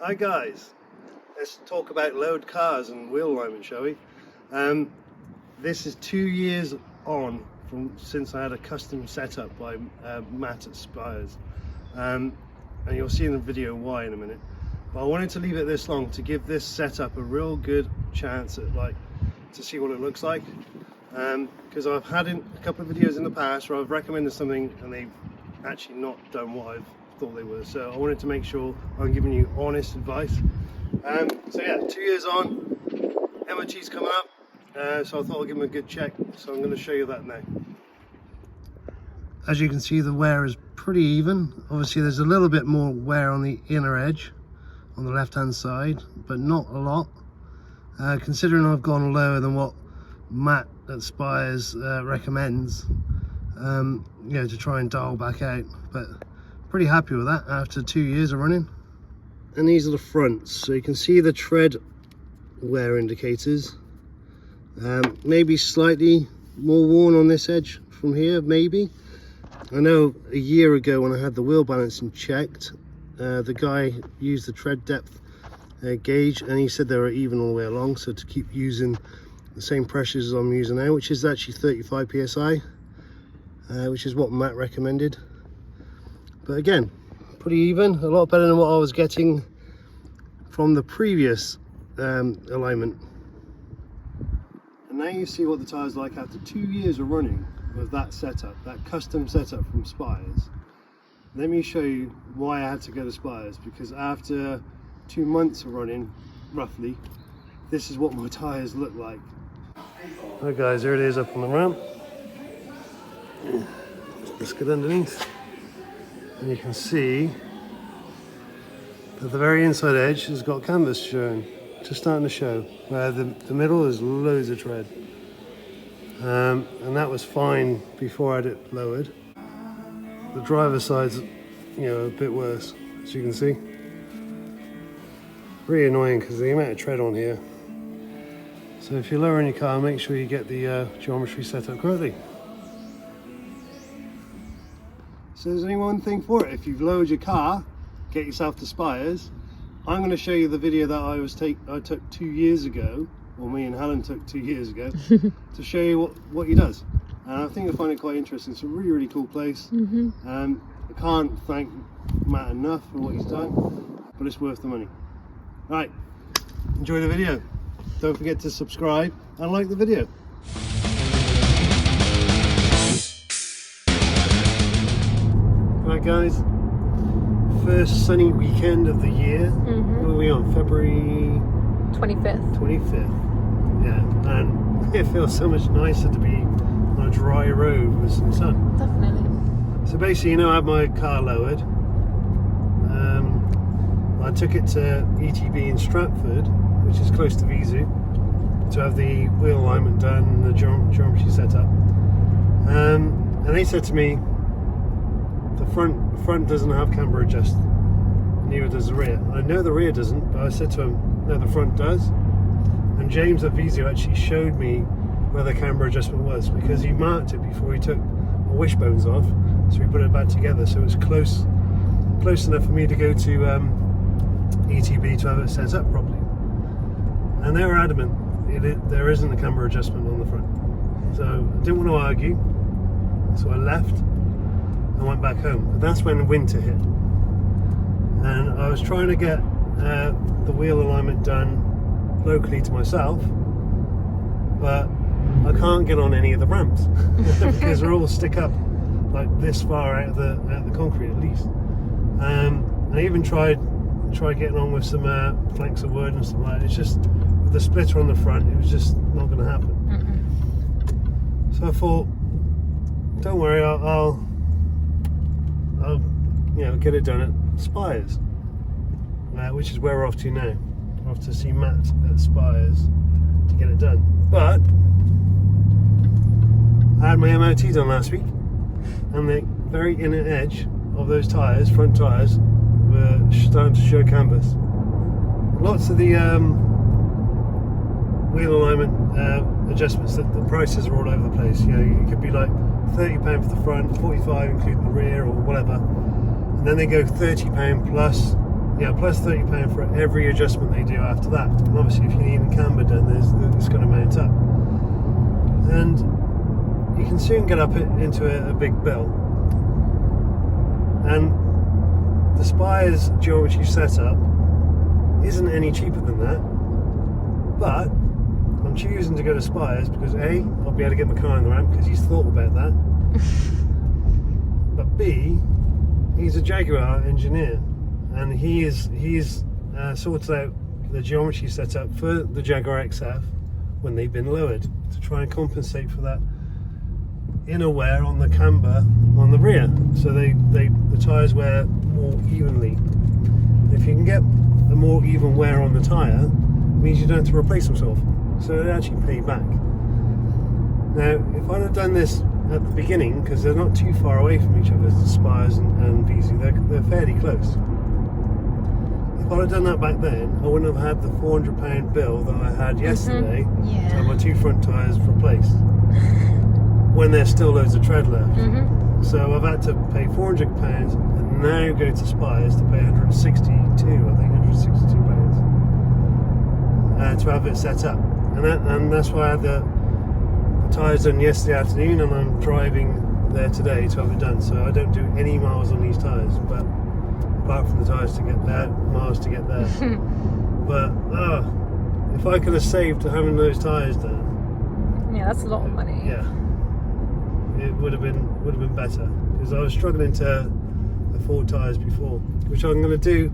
Hi guys, let's talk about load cars and wheel alignment, shall we? This is 2 years on since I had a custom setup by Matt at Spires, and you'll see in the video why in a minute. But I wanted to leave it this long to give this setup a real good chance at to see what it looks like, because I've had a couple of videos in the past where I've recommended something and they've actually not done what I've thought they were. So I wanted to make sure I'm giving you honest advice. So yeah, 2 years on, MOT's coming up, so I thought I'd give them a good check. So I'm going to show you that now. As you can see, the wear is pretty even. Obviously there's a little bit more wear on the inner edge on the left hand side, but not a lot, considering I've gone lower than what Matt at Spires recommends, you know, to try and dial back out. But pretty happy with that after 2 years of running. And these are the fronts, so you can see the tread wear indicators. Maybe slightly more worn on this edge from here, maybe. I know a year ago when I had the wheel balancing checked, the guy used the tread depth gauge and he said they were even all the way along, so to keep using the same pressures as I'm using now, which is actually 35 psi, which is what Matt recommended. But again, pretty even, a lot better than what I was getting from the previous alignment. And now you see what the tyres like after 2 years of running with that setup, that custom setup from Spires. Let me show you why I had to go to Spires, because after 2 months of running, roughly, this is what my tyres look like. Alright guys, here it is up on the ramp. Let's get underneath. And you can see that the very inside edge has got canvas showing, just starting to show, where the middle is loads of tread. And that was fine before I had it lowered. The driver's side's, you know, a bit worse, as you can see. Really annoying because the amount of tread on here. So if you're lowering your car, make sure you get the geometry set up correctly. So there's only one thing for it. If you've lowered your car, get yourself to Spires. I'm going to show you the video that I took 2 years ago, or me and Helen took 2 years ago, to show you what he does. And I think you'll find it quite interesting. It's a really, really cool place. I can't thank Matt enough for what he's done, but it's worth the money. Right, enjoy the video. Don't forget to subscribe and like the video. Right guys, first sunny weekend of the year. What are we on, February 25th? 25th, yeah, and it feels so much nicer to be on a dry road with some sun. Definitely. So basically, you know, I have my car lowered. I took it to ETB in Stratford, which is close to Vizu, to have the wheel alignment done and the geometry set up. And they said to me, the front doesn't have camber adjust, neither does the rear. I know the rear doesn't, but I said to him, no, the front does. And James at Vizu actually showed me where the camber adjustment was, because he marked it before he took my wishbones off, so we put it back together, so it was close enough for me to go to ETB to have it set up properly. And they were adamant there isn't a camber adjustment on the front. So I didn't want to argue, so I left and went back home. But that's when winter hit, and I was trying to get the wheel alignment done locally to myself, but I can't get on any of the ramps because they're all stick up like this far out of the concrete at least. I even tried getting on with some planks of wood and stuff like that. It's just, with the splitter on the front, it was just not going to happen. So I thought, don't worry, I'll you know, get it done at Spires, which is where we're off to now. We're off to see Matt at Spires to get it done. But I had my MOT done last week, and the very inner edge of those tyres, front tyres, were starting to show canvas. Lots of the wheel alignment adjustments, the prices are all over the place. You know, it could be like £30 for the front, 45 including the rear or whatever, and then they go £30 plus Yeah, plus £30 for every adjustment they do after that. And obviously, if you need a camber done, it's going to mount up, and you can soon get up into a big bill. And the Spires geometry setup isn't any cheaper than that, but I'm choosing to go to Spires because A, I'll be able to get my car in the ramp because he's thought about that, but B, he's a Jaguar engineer, and he's sorted out the geometry setup for the Jaguar XF when they've been lowered to try and compensate for that inner wear on the camber on the rear, so the tyres wear more evenly. If you can get a more even wear on the tyre, it means you don't have to replace them so often, so they actually pay back. Now, if I'd have done this at the beginning, because they're not too far away from each other, the Spires and VZ, they're fairly close. If I'd have done that back then, I wouldn't have had the £400 bill that I had yesterday to have my 2 front tyres replaced when there's still loads of tread left. So I've had to pay £400 and now go to Spires to pay £162 to have it set up. And that's why I had the tyres done yesterday afternoon, and I'm driving there today to have it done. So I don't do any miles on these tyres, but apart from the tyres to get there, miles to get there. But if I could have saved having those tyres done, yeah, that's a lot of money. Yeah, it would have been better, because I was struggling to afford tyres before, which I'm going to do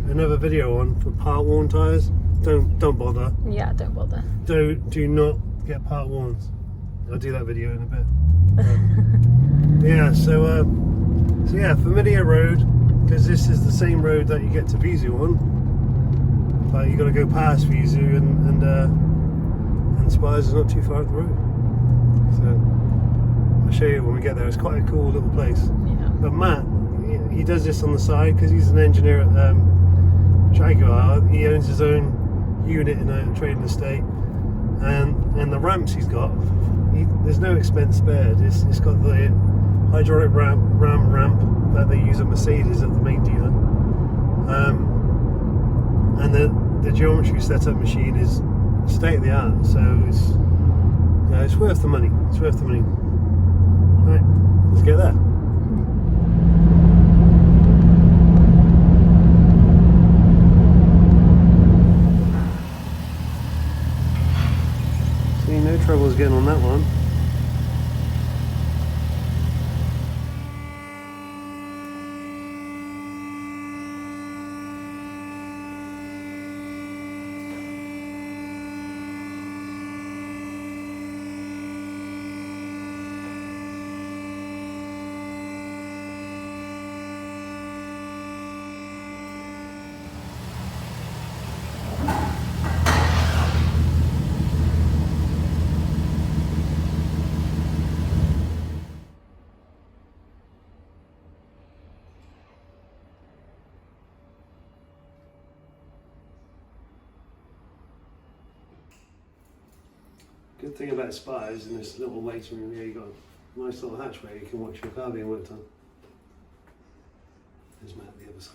another video on for part worn tyres. Don't bother. Yeah, don't bother. Do not get part worns. I'll do that video in a bit. Yeah, so yeah, familiar road, because this is the same road that you get to Vizu on, but you got to go past Vizu, and Spires is not too far up the road. So I'll show you when we get there. It's quite a cool little place. Yeah. But Matt, he does this on the side because he's an engineer at Jaguar. He owns his own unit in a trading estate, and the ramps he's got, there's no expense spared. It's got the hydraulic ramp that they use at Mercedes at the main dealer, and the geometry setup machine is state of the art. So it's worth the money. It's worth the money. Right, let's get there. No troubles getting on that one. Good thing about Spires in this little waiting room here, you've got a nice little hatchway you can watch your car being worked on. There's Matt at the other side.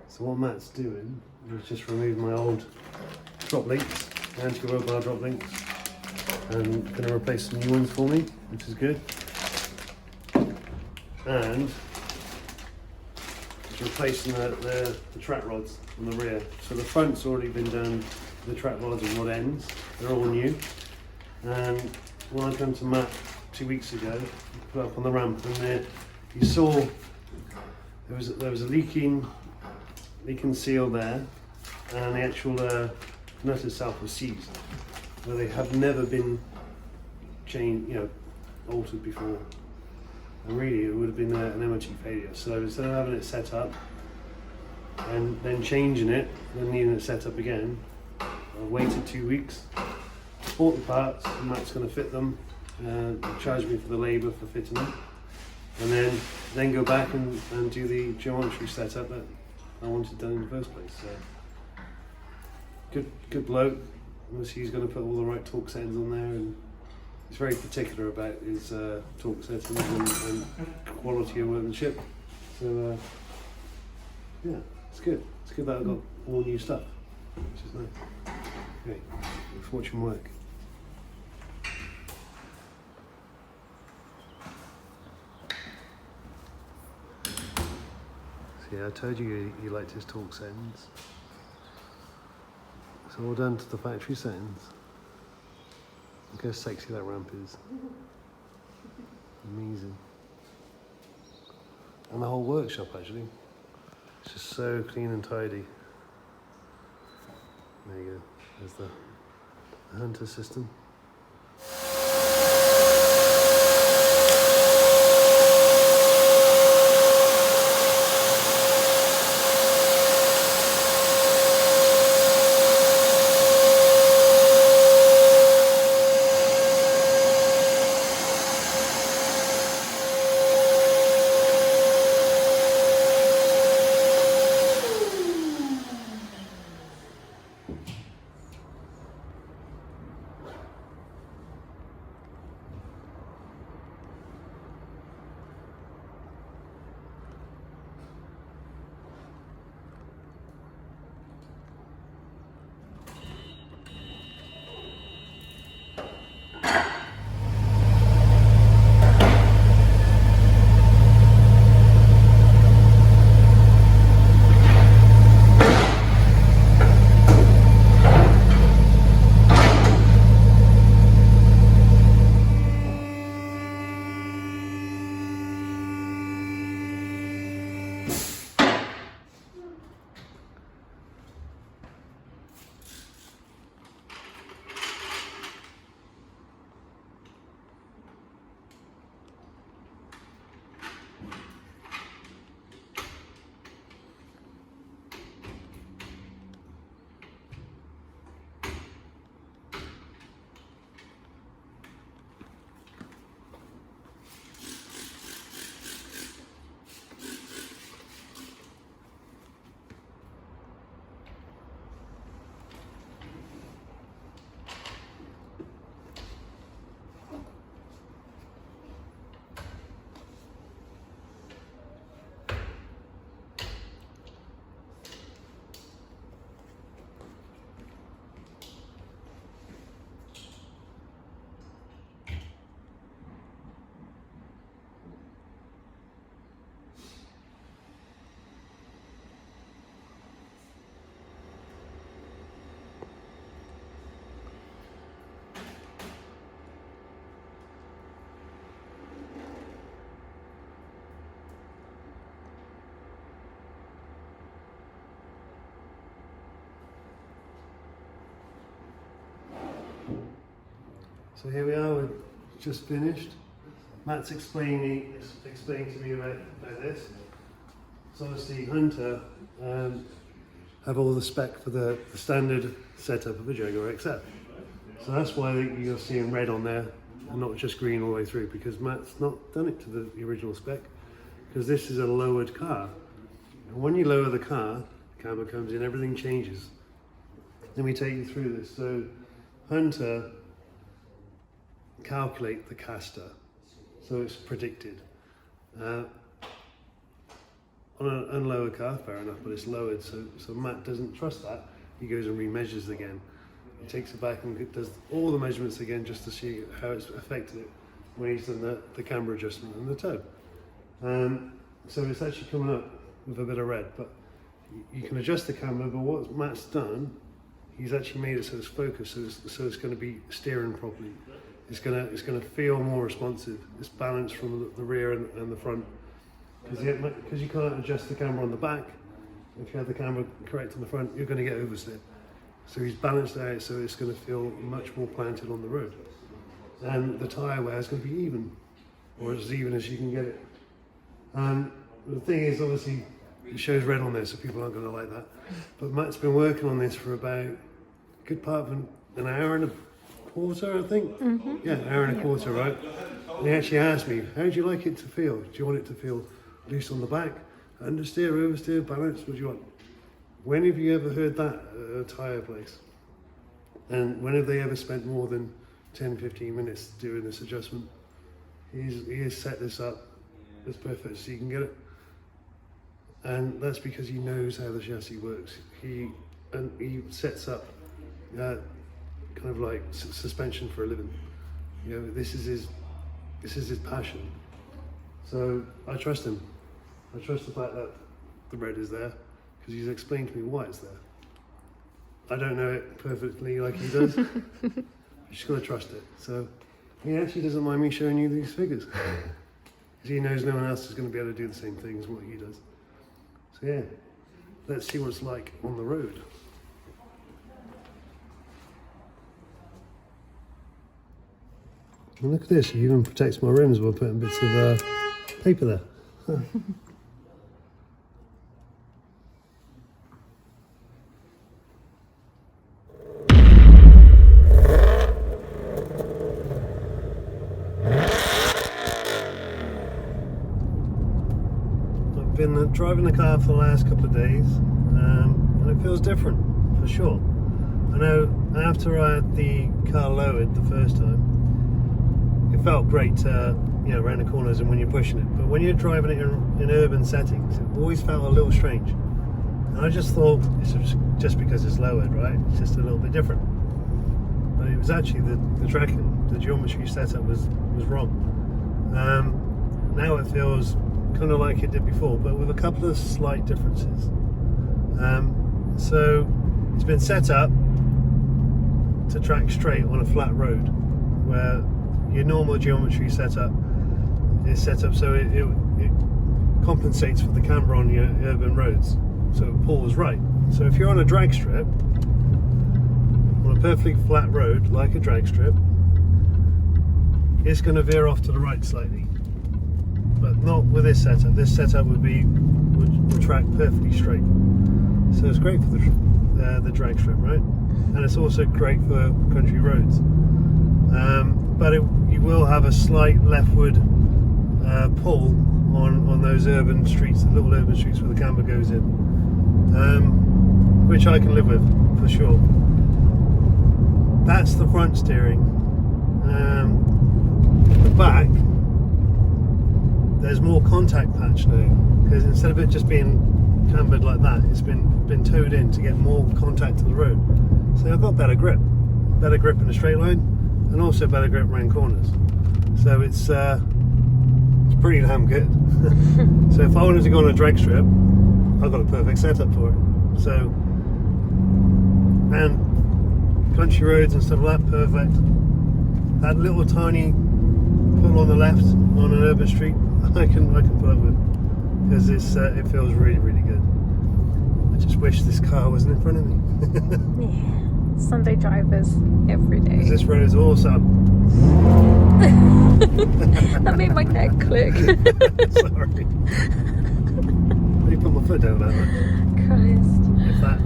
So what Matt's doing is just remove my old drop links, anti-robot drop links, and going to replace some new ones for me, which is good. And replacing the track rods on the rear. So the front's already been done, the track rods and rod ends, they're all new. And when I came to Matt 2 weeks ago, put up on the ramp, and there you saw there was a leaking seal there, and the actual nut itself was seized, where they have never been altered before. And really it would have been an MOT failure. So instead of having it set up and then changing it and needing it set up again, I waited 2 weeks, bought the parts, and Matt's going to fit them, charge me for the labour for fitting them, and then go back and do the geometry setup that I wanted done in the first place. So good bloke. Obviously he's going to put all the right torque settings on there, and he's very particular about his torque settings and quality of workmanship. So yeah, it's good. It's good that I've got all new stuff, which is nice. Okay, let's watch him work. So yeah, I told you he liked his torque settings. It's all done to the factory settings. Look how sexy that ramp is. Amazing. And the whole workshop actually. It's just so clean and tidy. There you go. There's the Hunter system. So here we are, we've just finished. Matt's explaining to me about this. So obviously Hunter have all the spec for the standard setup of a Jaguar XF. So that's why you're seeing red on there and not just green all the way through, because Matt's not done it to the original spec, because this is a lowered car. And when you lower the car, the camera comes in, everything changes. Let me take you through this. So Hunter calculate the caster, so it's predicted. On an unlowered car, fair enough, but it's lowered, so Matt doesn't trust that. He goes and remeasures again. He takes it back and does all the measurements again just to see how it's affected it when he's done the camber adjustment and the toe. So it's actually coming up with a bit of red, but you can adjust the camera, but what Matt's done, he's actually made it so it's focused, so it's going to be steering properly. It's going to feel more responsive. It's balanced from the rear and the front. Because you can't adjust the camera on the back. If you have the camera correct on the front, you're going to get oversteer. So he's balanced it out so it's going to feel much more planted on the road. And the tyre wear is going to be even, or as even as you can get it. The thing is, obviously, it shows red on there, so people aren't going to like that. But Matt's been working on this for about a good part of an hour and a quarter, I think. Mm-hmm. Yeah, an hour and a quarter, right? And he actually asked me, how do you like it to feel? Do you want it to feel loose on the back, understeer, oversteer, balanced? What do you want? When have you ever heard that at a tyre place? And when have they ever spent more than 10-15 minutes doing this adjustment. He has set this up as perfect as he can get it, and that's because he knows how the chassis works. He sets up kind of like suspension for a living. You know, this is his passion. So I trust him. I trust the fact that the red is there because he's explained to me why it's there. I don't know it perfectly like he does. I'm just gonna trust it. So he actually doesn't mind me showing you these figures because he knows no one else is going to be able to do the same thing as what he does. So yeah, let's see what it's like on the road. And look at this, he even protects my rims by putting bits of paper there. Huh. I've been driving the car for the last couple of days, and it feels different, for sure. I know after I had the car lowered the first time, it felt great, you know, around the corners and when you're pushing it. But when you're driving it in urban settings, it always felt a little strange. And I just thought it's just because it's lowered, right? It's just a little bit different. But it was actually the tracking, the geometry setup was wrong. Now it feels kind of like it did before, but with a couple of slight differences. So it's been set up to track straight on a flat road, where your normal geometry setup is set up so it compensates for the camber on your urban roads, so it pulls right. So if you're on a drag strip, on a perfectly flat road like a drag strip, it's going to veer off to the right slightly, but not with this setup. This setup would track perfectly straight. So it's great for the drag strip, right? And it's also great for country roads. But you will have a slight leftward pull on those urban streets, the little urban streets where the camber goes in, which I can live with for sure. That's the front steering. The back, there's more contact patch now, because instead of it just being cambered like that, it's been towed in to get more contact to the road. So I've got better grip in a straight line, and also better grip around corners. So it's pretty damn good. So if I wanted to go on a drag strip, I've got a perfect setup for it. So, and country roads and stuff like that, perfect. That little tiny pull on the left on an urban street, I can put up with, because it feels really, really good. I just wish this car wasn't in front of me. Yeah. Sunday drivers every day. This road is awesome. That made my neck click. Sorry. Let me put my foot down that way. Christ. If that.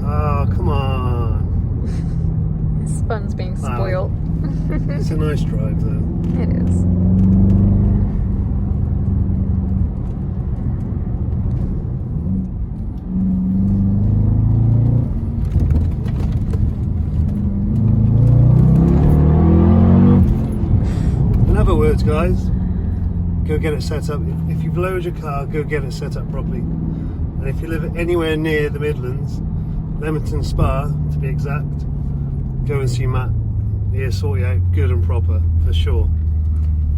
Oh, come on. This fun's being spoiled. Wow. It's a nice drive though. It is. Guys, go get it set up. If you've lowered your car, go get it set up properly. And if you live anywhere near the Midlands, Leamington Spa to be exact, go and see Matt. He'll sort you out good and proper for sure.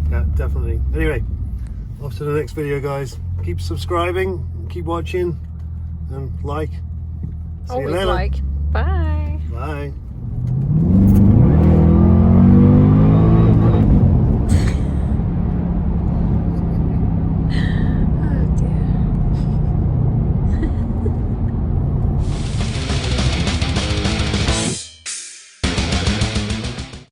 Yeah, definitely. Anyway, off to the next video, guys. Keep subscribing, keep watching, and like. See you Always later. like. Bye. Bye.